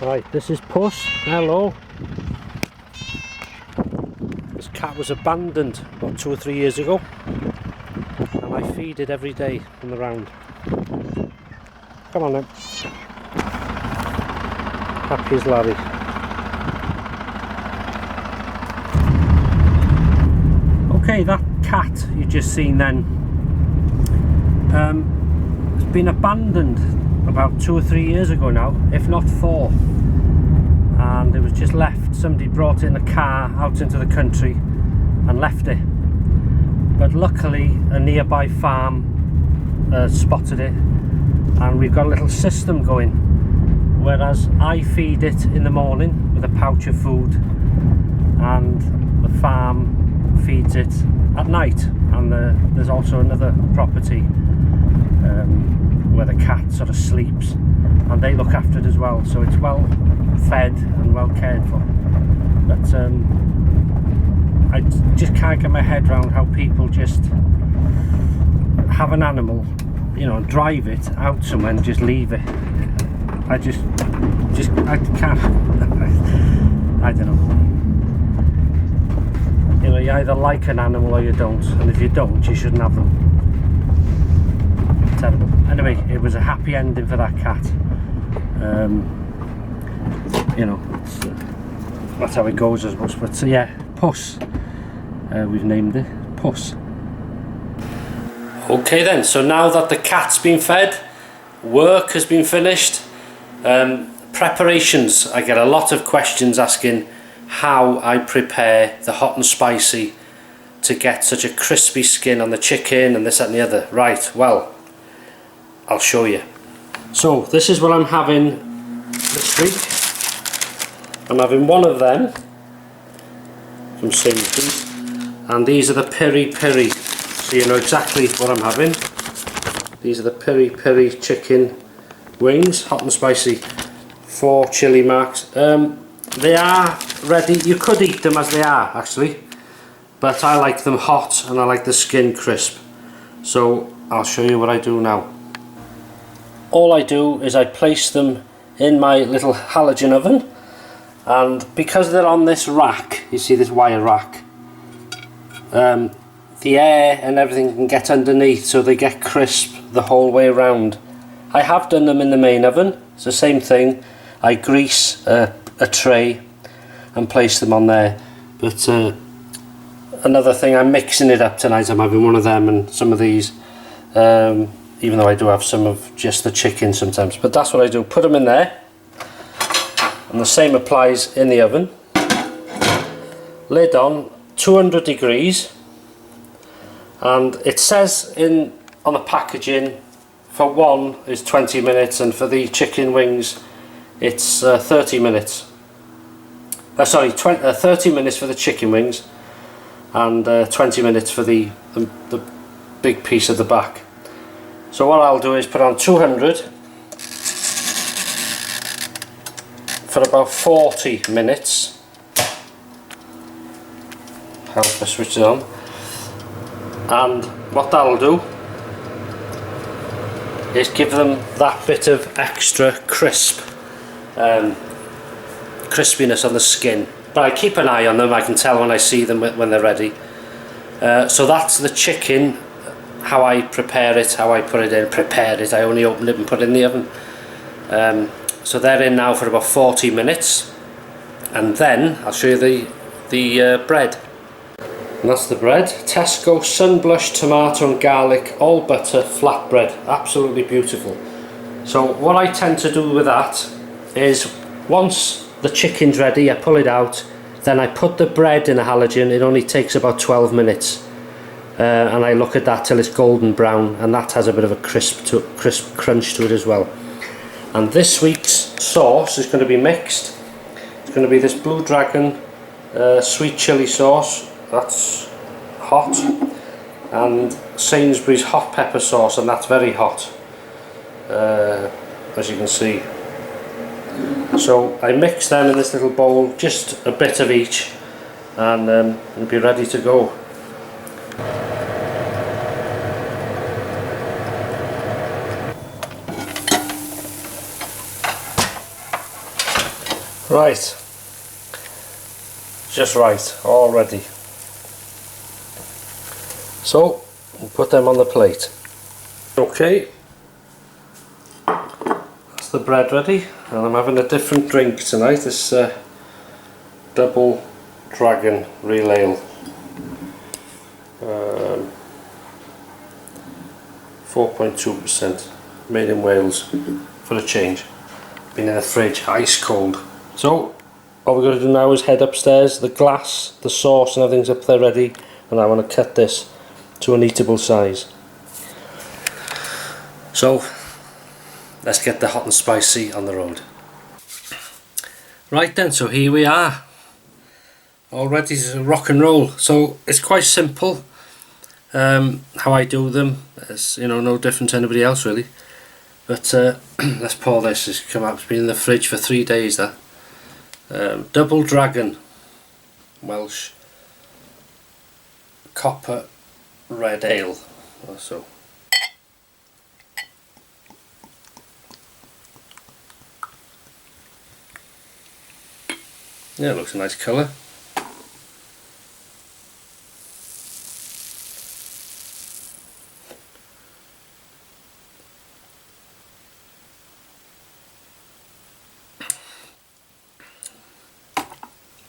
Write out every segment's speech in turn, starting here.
Right, this is Puss. Hello. This cat was abandoned about 2 or 3 years ago, and I feed it every day on the round. Come on then. Happy as Larry. Okay, that cat you just seen then has been abandoned about 2 or 3 years ago now, if not 4. And it was just left. Somebody brought it in a car out into the country and left it. But luckily a nearby farm spotted it, and we've got a little system going. Whereas I feed it in the morning with a pouch of food, and the farm feeds it at night. And there's also another property where the cat sort of sleeps, and they look after it as well. So it's well fed and well cared for. But I just can't get my head around how people just have an animal, you know, drive it out somewhere and just leave it. I can't. I don't know. You know, you either like an animal or you don't, and if you don't, you shouldn't have them. Terrible. Anyway, it was a happy ending for that cat. You know, that's how it goes, I suppose. But so yeah, Puss. We've named it Puss. Okay then, so now that the cat's been fed, work has been finished, preparations. I get a lot of questions asking how I prepare the hot and spicy to get such a crispy skin on the chicken and this, that and the other. Right, well, I'll show you. So this is what I'm having this week. I'm having one of them from Sainsbury's, and these are the piri piri, so you know exactly what I'm having. These are the piri piri chicken wings, hot and spicy, 4 chili marks. They are ready. You could eat them as they are actually, but I like them hot and I like the skin crisp. So I'll show you what I do now. All I do is I place them in my little halogen oven, and because they're on this rack, you see this wire rack, the air and everything can get underneath, so they get crisp the whole way around. I have done them in the main oven. It's the same thing. I grease a tray and place them on there. But another thing, I'm mixing it up tonight. I'm having one of them and some of these, even though I do have some of just the chicken sometimes. But that's what I do, put them in there, and the same applies in the oven. Lid on, 200 degrees, and it says on the packaging for one is 20 minutes, and for the chicken wings it's 30 minutes. 30 minutes for the chicken wings, and 20 minutes for the big piece at the back. So what I'll do is put on 200 for about 40 minutes. Help me switch it on. And what that'll do is give them that bit of extra crispiness on the skin. But I keep an eye on them. I can tell when I see them when they're ready. So that's the chicken, how I prepare it, how I put it in. Prepare it, I only opened it and put it in the oven. So they're in now for about 40 minutes, and then I'll show you the bread. And that's the bread. Tesco Sunblush Tomato and Garlic All Butter Flatbread. Absolutely beautiful. So what I tend to do with that is, once the chicken's ready, I pull it out, then I put the bread in a halogen. It only takes about 12 minutes. And I look at that till it's golden brown, and that has a bit of a crisp crunch to it as well. And this week's sauce is going to be mixed. It's going to be this Blue Dragon sweet chili sauce, that's hot, and Sainsbury's hot pepper sauce, and that's very hot, as you can see. So I mix them in this little bowl, just a bit of each, and it'll be ready to go. Right, just right, all ready. So we'll put them on the plate. Okay, that's the bread ready, and I'm having a different drink tonight. This double dragon real ale, 4.2%, made in Wales for a change. Been in the fridge, ice cold. So all we're going to do now is head upstairs. The glass, the sauce and everything's up there ready, and I want to cut this to an eatable size. So let's get the hot and spicy on the road. Right then, so here we are, all ready to rock and roll. So it's quite simple how I do them. It's, you know, no different to anybody else really. But let's pour this. It's come out. It's been in the fridge for 3 days. That double dragon Welsh copper red ale. So yeah, it looks a nice colour.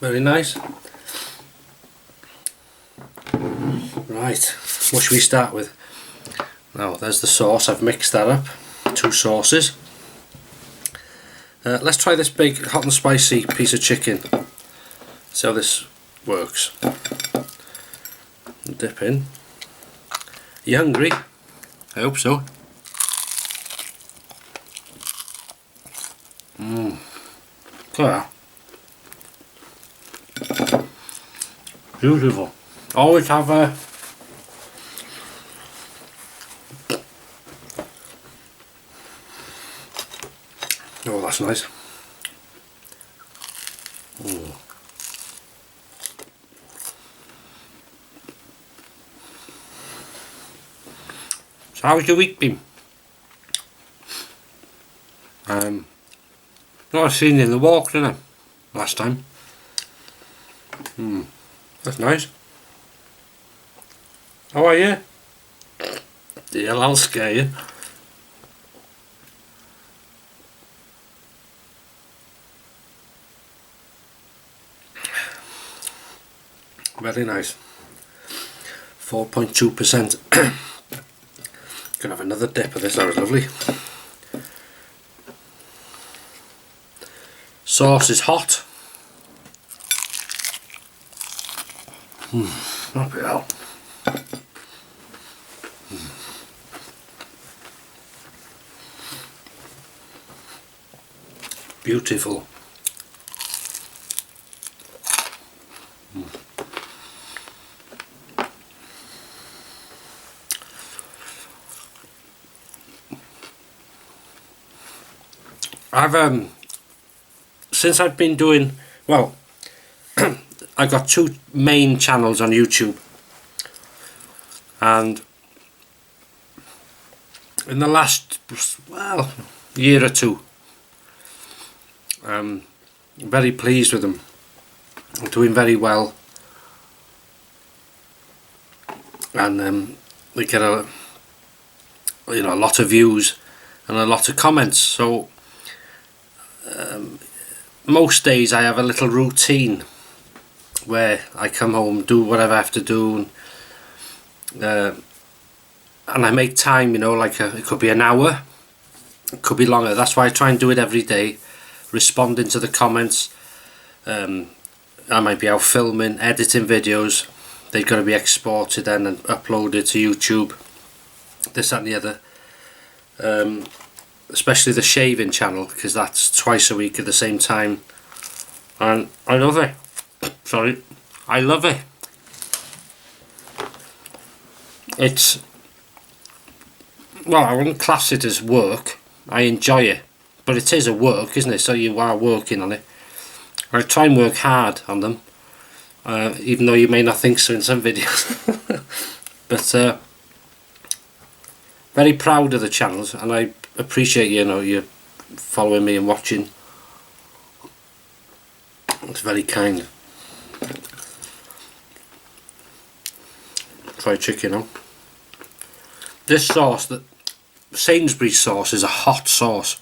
Very nice. Right, what should we start with? Now there's the sauce. I've mixed that up, 2 sauces. Let's try this big hot and spicy piece of chicken. See how this works. Dip in. You hungry? I hope so. Look at that. Beautiful. Always have a oh, that's nice. So how's your week been? Not seen you in the walk, didn't I? Last time. That's nice. How are you? Yeah, I'll scare you. Very nice. 4.2%. Can have another dip of this. That was lovely. Sauce is hot. Knock it out. Beautiful. I've since I've been doing, well, I've got 2 main channels on YouTube, and in the last, well, year or 2, I'm very pleased with them. I'm doing very well, and we get a lot of views and a lot of comments. So most days I have a little routine where I come home, do whatever I have to do, and I make time, you know, like it could be an hour, it could be longer. That's why I try and do it every day, responding to the comments. I might be out filming, editing videos. They've got to be exported then and uploaded to YouTube, this, that and the other. Especially the shaving channel, because that's twice a week at the same time, and I love it. Sorry, I love it. It's, well, I wouldn't class it as work. I enjoy it, but it is a work, isn't it? So you are working on it. I try and work hard on them, even though you may not think so in some videos. But very proud of the channels, and I appreciate, you know, you following me and watching. It's very kind. Try chicken now. This sauce, the Sainsbury's sauce, is a hot sauce,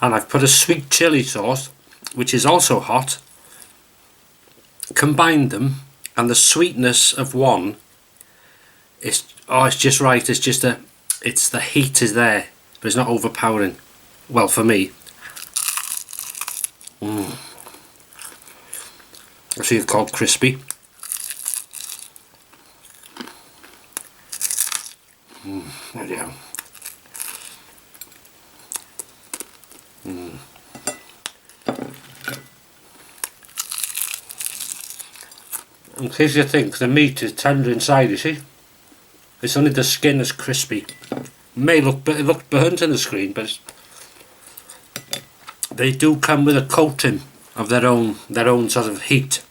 and I've put a sweet chilli sauce, which is also hot, combined them, and the sweetness of one is, oh, it's just right. It's just it's the heat is there, but it's not overpowering. Well, for me. I see it's called crispy. There you go. In case you think the meat is tender inside, you see, it's only the skin is crispy. It look burnt in the screen, but they do come with a coating of their own sort of heat.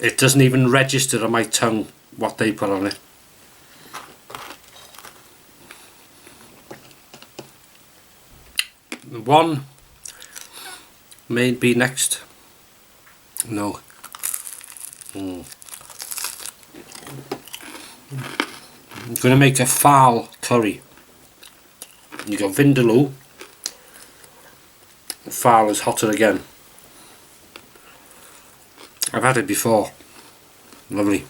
It doesn't even register on my tongue what they put on it. One may be next. No. I'm going to make a fowl curry. You got vindaloo. The fowl is hotter again. I've had it before. Lovely.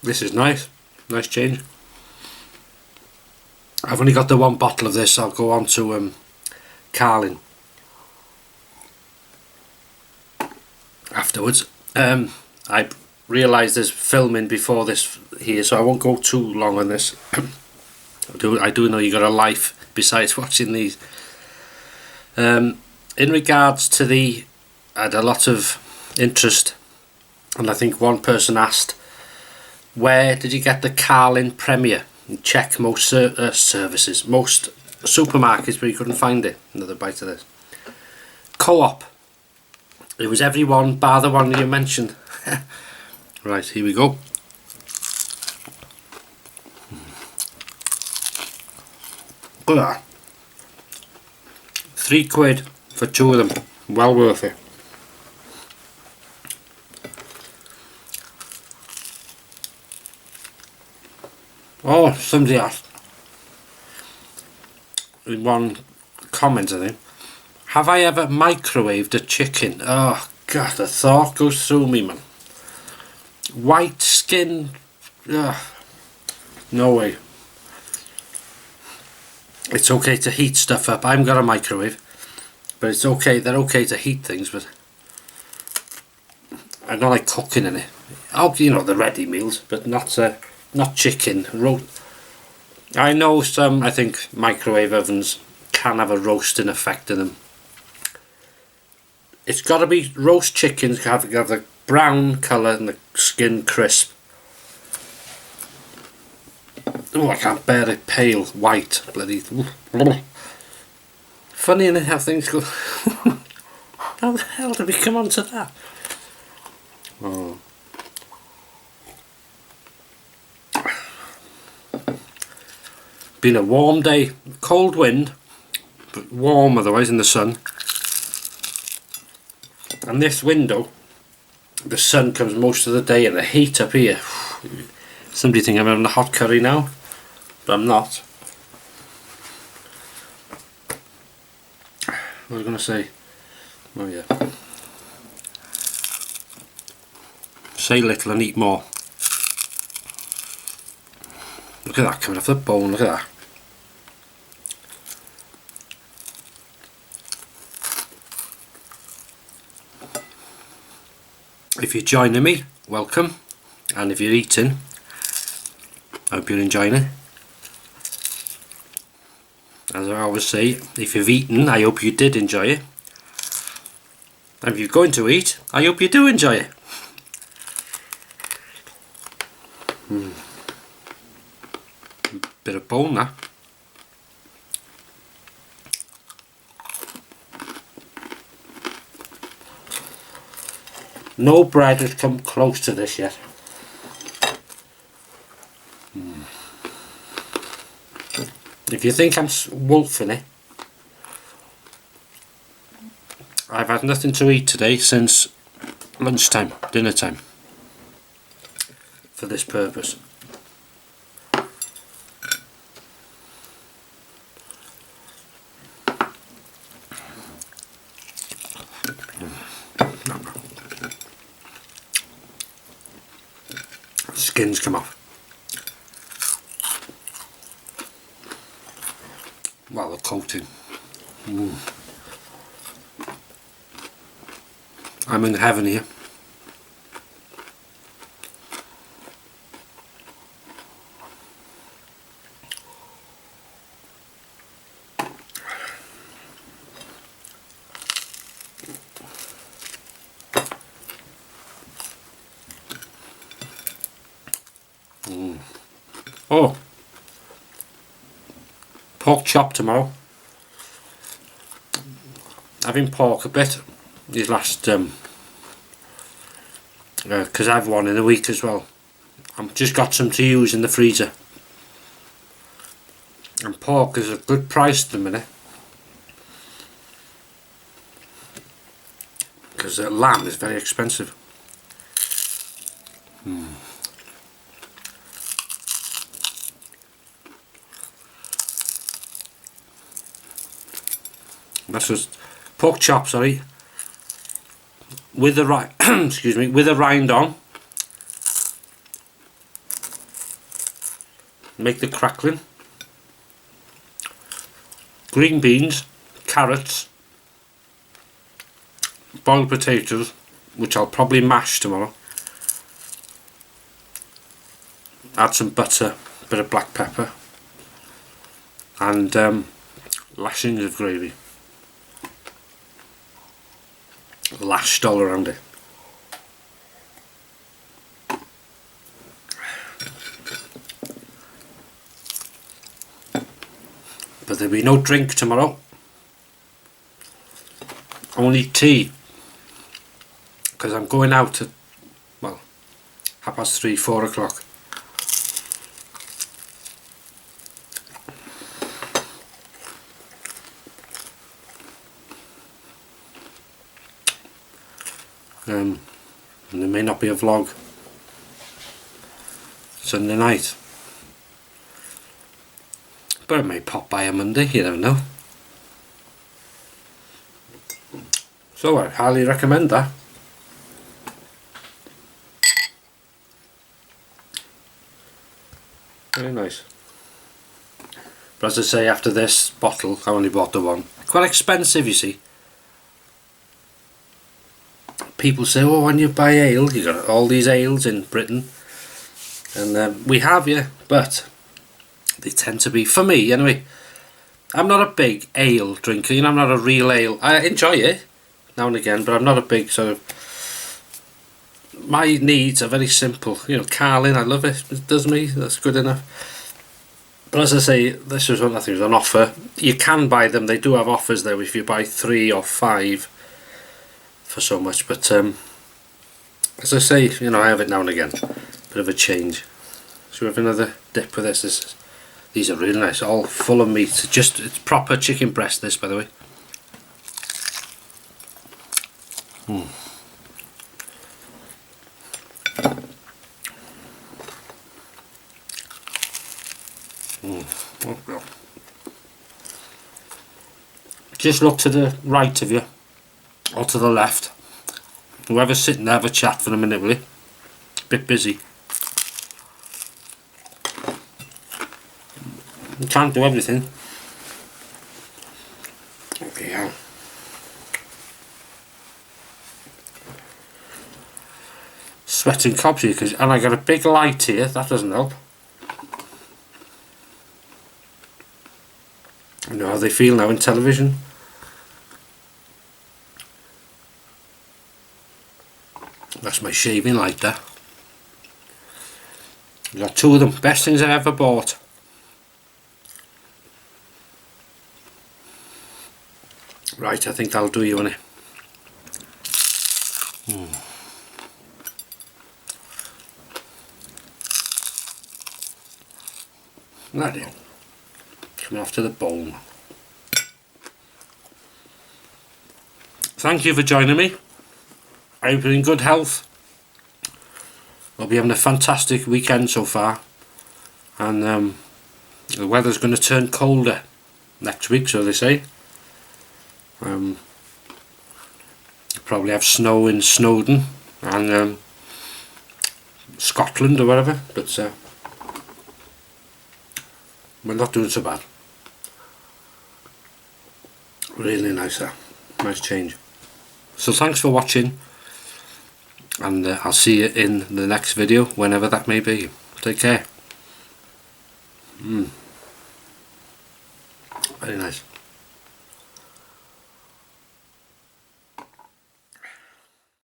This is nice. Nice change. I've only got the one bottle of this. I'll go on to Carling afterwards. I realised there's filming before this here, so I won't go too long on this. I do know you got a life besides watching these. In regards to I had a lot of interest, and I think one person asked, where did you get the Carling Premier? And check most services, most supermarkets, but you couldn't find it. Another bite of this. Co-op. It was everyone bar the one you mentioned. Right, here we go. Look at that. £3 for two of them. Well worth it. Oh, somebody asked in one comment, I think, have I ever microwaved a chicken? Oh God, the thought goes through me, man. White skin, no way. It's okay to heat stuff up. I haven't got a microwave, but it's okay. They're okay to heat things, but I don't like cooking in it. Oh, you know, the ready meals, but not chicken. I know some, I think, microwave ovens can have a roasting effect in them. It's got to be roast chickens, have the brown colour and the skin crisp. Oh, I can't bear it pale white. Bloody. Funny in how things go. How the hell did we come on to that? Oh. Been a warm day, cold wind, but warm otherwise in the sun. And this window, the sun comes most of the day, and the heat up here. Somebody think I'm having a hot curry now, but I'm not. What was I going to say? Oh yeah. Say little and eat more. Look at that coming off the bone, look at that. If you're joining me, welcome. And if you're eating, I hope you're enjoying it. As I always say, if you've eaten, I hope you did enjoy it. And if you're going to eat, I hope you do enjoy it. Bit of bone, that. No bread has come close to this yet. If you think I'm wolfing it, I've had nothing to eat today since lunchtime, dinner time, for this purpose. Skins come off. Well, the coating. I'm in heaven here. Oh, pork chop tomorrow. Having pork a bit these last because I've one in a week as well. I've just got some to use in the freezer, and pork is a good price at the minute because lamb is very expensive. This was pork chop, sorry, with the excuse me, with a rind on. Make the crackling. Green beans, carrots, boiled potatoes, which I'll probably mash tomorrow. Add some butter, a bit of black pepper, and lashings of gravy. Lashed all around it. But there'll be no drink tomorrow, only tea, because I'm going out at, well, 3:30, 4 o'clock. And there may not be a vlog Sunday night, but it may pop by on Monday, you never know. So I highly recommend that. Very nice. But as I say, after this bottle, I only bought the one. Quite expensive, you see. People say, oh, when you buy ale, you got all these ales in Britain, and we have, yeah, but they tend to be, for me anyway, I'm not a big ale drinker, you know, I'm not a real ale. I enjoy it now and again, but I'm not a big sort of, my needs are very simple, you know. Carling, I love it, it does me, that's good enough. But as I say, this was one I think was an offer. You can buy them, they do have offers there if you buy 3 or 5 for so much, but as I say, you know, I have it now and again, bit of a change. So we have another dip with this. These are really nice, all full of meat. It's proper chicken breast, this, by the way. Oh. Just look to the right of you, or to the left. Whoever's sitting there, have a chat for a minute, will you? Bit busy. You can't do everything. Okay, yeah. Sweating cobs here, and I got a big light here, that doesn't help. You know how they feel now in television. That's my shaving light there. I got 2 of them, best things I've ever bought. Right, I think that'll do you, innit? Right. coming off to the bone. Thank you for joining me. I hope you're in good health. I'll be having a fantastic weekend so far, and the weather's going to turn colder next week, so they say. Probably have snow in Snowdon and Scotland or whatever, but we're not doing so bad. Really nice there, nice change. So thanks for watching, and I'll see you in the next video, whenever that may be. Take care. Very nice.